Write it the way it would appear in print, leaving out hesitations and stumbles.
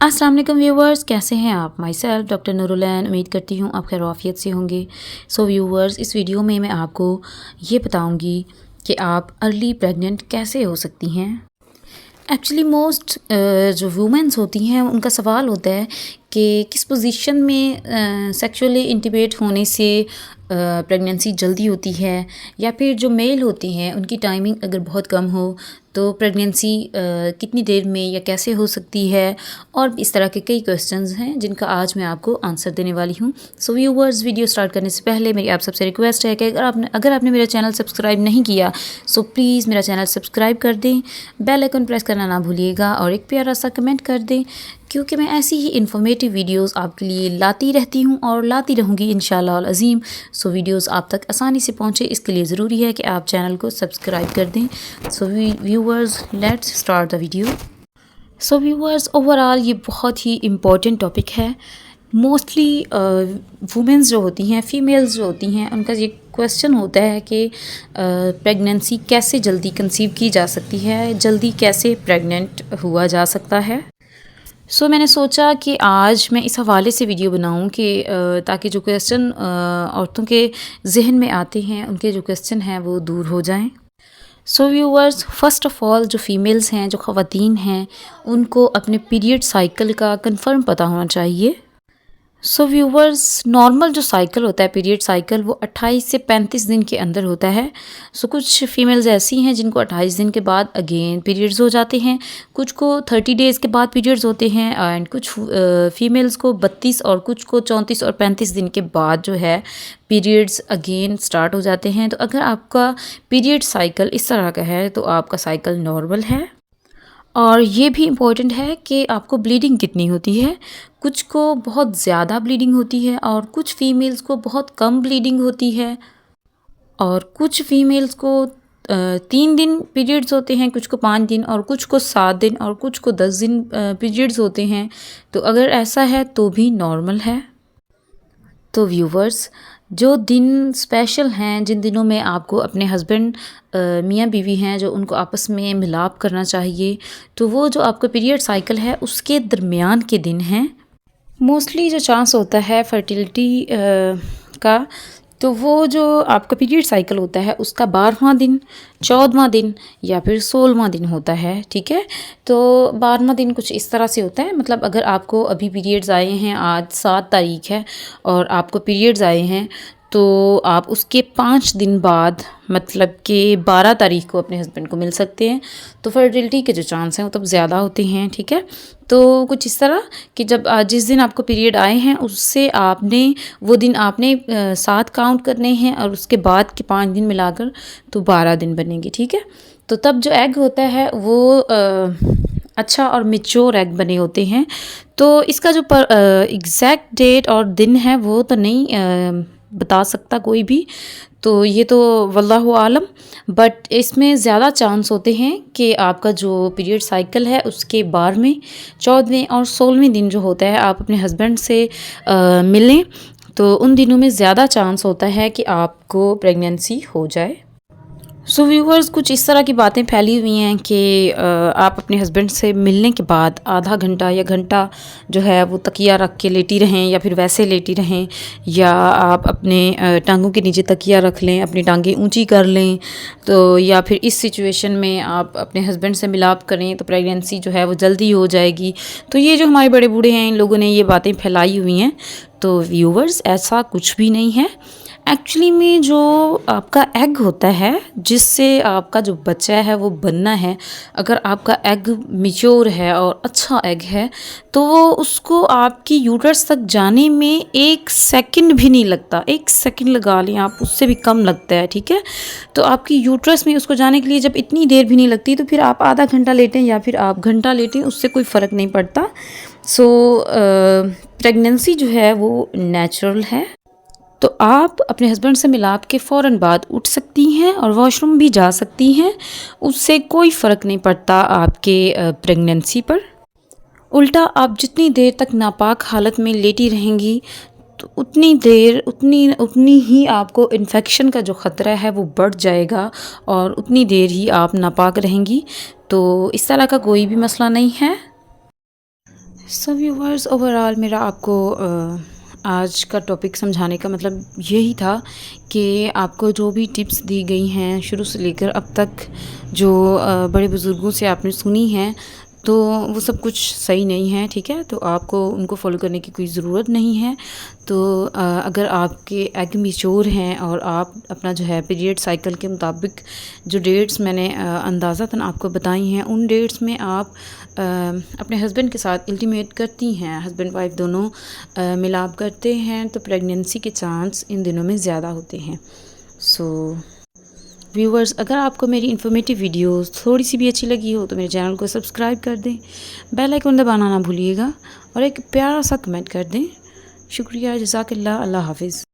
अस्सलाम वालेकुम व्यूवर्स, कैसे हैं आप। Myself doctor Noorulain. उम्मीद करती हूँ आप खैर आफियत से होंगे। सो व्यूवर्स, इस वीडियो में मैं आपको ये बताऊँगी कि आप अर्ली प्रेग्नेंट कैसे हो सकती हैं। एक्चुअली मोस्ट जो वुमेंस होती हैं उनका सवाल होता है कि किस पोजीशन में सेक्सुअली इंटीमेट होने से प्रेगनेंसी जल्दी होती है, या फिर जो मेल होती हैं उनकी टाइमिंग अगर बहुत कम हो तो प्रेगनेंसी कितनी देर में या कैसे हो सकती है, और इस तरह के कई क्वेश्चंस हैं जिनका आज मैं आपको आंसर देने वाली हूँ। सो व्यूवर्स, वीडियो स्टार्ट करने से पहले मेरी आप सबसे रिक्वेस्ट है कि अगर आपने मेरा चैनल सब्सक्राइब नहीं किया सो प्लीज़ मेरा चैनल सब्सक्राइब कर दें, बेल आइकन प्रेस करना ना भूलिएगा और एक प्यारा सा कमेंट कर दें, क्योंकि मैं ऐसी ही इन्फॉर्मेटिव वीडियोस आपके लिए लाती रहती हूँ और लाती रहूँगी इंशाअल्लाह अज़ीम। सो वीडियोस आप तक आसानी से पहुँचे, इसके लिए ज़रूरी है कि आप चैनल को सब्सक्राइब कर दें। सो viewers, let's start the video. So viewers, overall ये बहुत ही इम्पॉर्टेंट टॉपिक है। मोस्टली वुमेंस जो होती हैं, फ़ीमेल्स जो होती हैं, उनका ये क्वेश्चन होता है कि प्रेगनेंसी कैसे जल्दी कंसीव की जा सकती है, जल्दी कैसे प्रेग्नेंट हुआ जा सकता है। सो मैंने सोचा कि आज मैं इस हवाले से वीडियो बनाऊं कि ताकि जो क्वेश्चन औरतों के जहन में आते हैं, उनके जो क्वेश्चन हैं वो दूर हो जाएं। सो व्यूवर्स, फ़र्स्ट ऑफ़ ऑल जो फ़ीमेल्स हैं, जो ख़वातीन हैं, उनको अपने पीरियड साइकिल का कंफर्म पता होना चाहिए। सो व्यूवर्स, नॉर्मल जो साइकिल होता है, पीरियड साइकिल, वो 28 से 35 दिन के अंदर होता है। सो कुछ फीमेल्स ऐसी हैं जिनको 28 दिन के बाद अगेन पीरियड्स हो जाते हैं, कुछ को 30 डेज़ के बाद पीरियड्स होते हैं, एंड कुछ फीमेल्स को 32 और कुछ को 34 और 35 दिन के बाद जो है पीरियड्स अगेन स्टार्ट हो जाते हैं। तो अगर आपका पीरियड साइकिल इस तरह का है तो आपका साइकिल नॉर्मल है। और ये भी इम्पोर्टेंट है कि आपको ब्लीडिंग कितनी होती है। कुछ को बहुत ज़्यादा ब्लीडिंग होती है और कुछ फीमेल्स को बहुत कम ब्लीडिंग होती है, और कुछ फीमेल्स को 3 दिन पीरियड्स होते हैं, कुछ को 5 दिन, और कुछ को 7 दिन, और कुछ को 10 दिन पीरियड्स होते हैं। तो अगर ऐसा है तो भी नॉर्मल है। तो व्यूवर्स, जो दिन स्पेशल हैं, जिन दिनों में आपको अपने हस्बैंड मियाँ बीवी हैं जो उनको आपस में मिलाप करना चाहिए, तो वो जो आपका पीरियड साइकिल है उसके दरमियान के दिन हैं। मोस्टली जो चांस होता है फर्टिलिटी का, तो वो जो आपका पीरियड साइकिल होता है उसका 12वां दिन, 14वां दिन या फिर 16वां दिन होता है। ठीक है, तो 12वां दिन कुछ इस तरह से होता है, मतलब अगर आपको अभी पीरियड्स आए हैं, आज 7 तारीख है और आपको पीरियड्स आए हैं, तो आप उसके 5 दिन बाद मतलब कि 12 तारीख को अपने हस्बैंड को मिल सकते हैं। तो फर्टिलिटी के जो चांस हैं वो तब ज़्यादा होते हैं। ठीक है, तो कुछ इस तरह कि जब जिस दिन आपको पीरियड आए हैं उससे आपने वो दिन आपने 7 काउंट करने हैं, और उसके बाद के 5 दिन मिलाकर तो 12 दिन बनेंगे। ठीक है, तो तब जो एग होता है वो अच्छा और मेच्योर एग बने होते हैं। तो इसका जो एग्जैक्ट डेट और दिन है वो तो नहीं बता सकता कोई भी, तो ये तो वल्लाहु आलम, बट इसमें ज़्यादा चांस होते हैं कि आपका जो पीरियड साइकिल है उसके 12वें, 14वें और 16वें दिन जो होता है आप अपने हस्बैंड से मिलें, तो उन दिनों में ज़्यादा चांस होता है कि आपको प्रेगनेंसी हो जाए। सो व्यूवर्स, कुछ इस तरह की बातें फैली हुई हैं कि आप अपने हस्बैंड से मिलने के बाद आधा घंटा या घंटा जो है वो तकिया रख के लेटी रहें, या फिर वैसे लेटी रहें, या आप अपने टांगों के नीचे तकिया रख लें, अपनी टांगें ऊंची कर लें, तो या फिर इस सिचुएशन में आप अपने हस्बैंड से मिलाप करें तो प्रेगनेंसी जो है वो जल्दी हो जाएगी। तो ये जो हमारे बड़े बूढ़े हैं, इन लोगों ने ये बातें फैलाई हुई हैं। तो व्यूवर्स, ऐसा कुछ भी नहीं है। एक्चुअली में जो आपका एग होता है जिससे आपका जो बच्चा है वो बनना है, अगर आपका एग मैच्योर है और अच्छा एग है तो वो उसको आपकी यूट्रस तक जाने में 1 सेकंड भी नहीं लगता। 1 सेकंड लगा लें आप, उससे भी कम लगता है। ठीक है, तो आपकी यूट्रस में उसको जाने के लिए जब इतनी देर भी नहीं लगती, तो फिर आप आधा घंटा लेटें या फिर आप घंटा लेटें, उससे कोई फ़र्क नहीं पड़ता। सो प्रेगनेंसी जो है वो नेचुरल है। तो आप अपने हस्बैंड से मिलाप के फ़ौरन बाद उठ सकती हैं और वॉशरूम भी जा सकती हैं, उससे कोई फ़र्क नहीं पड़ता आपके प्रेगनेंसी पर। उल्टा आप जितनी देर तक नापाक हालत में लेटी रहेंगी तो उतनी ही आपको इन्फेक्शन का जो ख़तरा है वो बढ़ जाएगा, और उतनी देर ही आप नापाक रहेंगी। तो इस तरह का कोई भी मसला नहीं है। सो व्यूवर्स, ओवरऑल मेरा आपको आज का टॉपिक समझाने का मतलब यही था कि आपको जो भी टिप्स दी गई हैं शुरू से लेकर अब तक, जो बड़े बुज़ुर्गों से आपने सुनी हैं, तो वो सब कुछ सही नहीं है, ठीक है? तो आपको उनको फ़ॉलो करने की कोई ज़रूरत नहीं है। तो अगर आपके एग मैच्योर हैं और आप अपना जो है पीरियड साइकिल के मुताबिक जो डेट्स मैंने अंदाज़तन आपको बताई हैं, उन डेट्स में आप अपने हस्बैंड के साथ इंटीमेट करती हैं, हस्बैंड वाइफ दोनों मिलाप करते हैं, तो प्रेगनेंसी के चांस इन दिनों में ज़्यादा होते हैं। सो व्यूवर्स, अगर आपको मेरी इन्फॉर्मेटिव वीडियोस थोड़ी सी भी अच्छी लगी हो तो मेरे चैनल को सब्सक्राइब कर दें, बेल आइकन दबाना ना भूलिएगा और एक प्यारा सा कमेंट कर दें। शुक्रिया, जज़ाकल्लाह, अल्लाह हाफ़िज़।